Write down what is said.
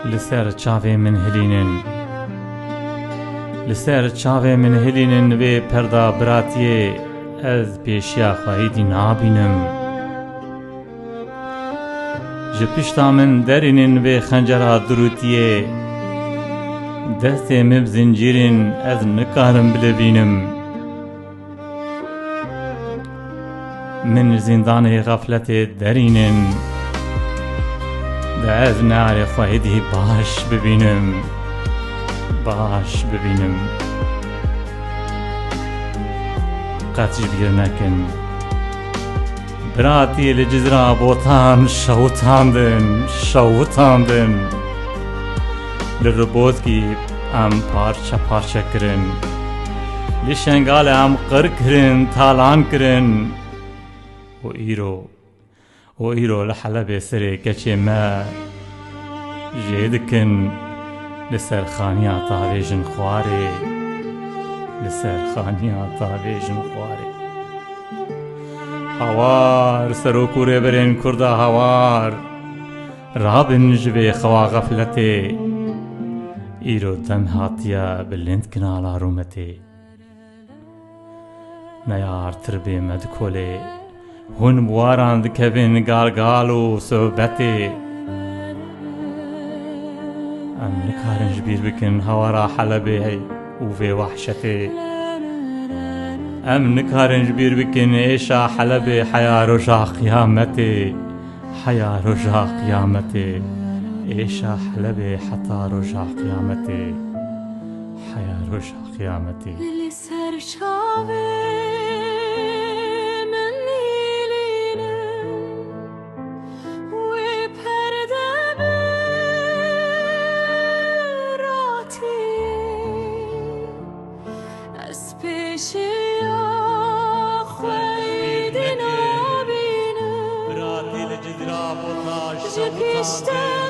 لسر چاوی من هلینن لسر چاوی من هلینن و پردا براتیه از پیشیا خواهیدی نابینم جپشتا من درینن و خنجرها دروتیه دست مب زنجیرین از نکارم بلبینم من زندان غفلت درینن ده از نار خواهیدی باش ببینم قطش بیر نکن براتی لجزرا بوتان شوتاندن لربوت کی ام پارچه کرن لشنگال ام قر کرن تالان کرن و ایرو لحلب سری کچه ما جیدکن لسر خانیا تاویجن خواره هوار سروکوره برین کرده هوار رابن جبه خوا غفلته ایرو دم هاتیا بلند کنالا رومته نیار تربه مدکوله هون بواران دکبین گالگالو صحبته ام نکارنج بیر بکن هوارا حلبه وفي وحشتي أم نكارنج بير بكن إيشا حلبي حيا رجع قيامتي إيشا حلبي حتى رجع قيامتي حيا رجع قيامتي لسر شاوي من نيلينا وبهردة براتي اسبشيا خويدنا بينا براتي لجدرا بوطاش جبشتا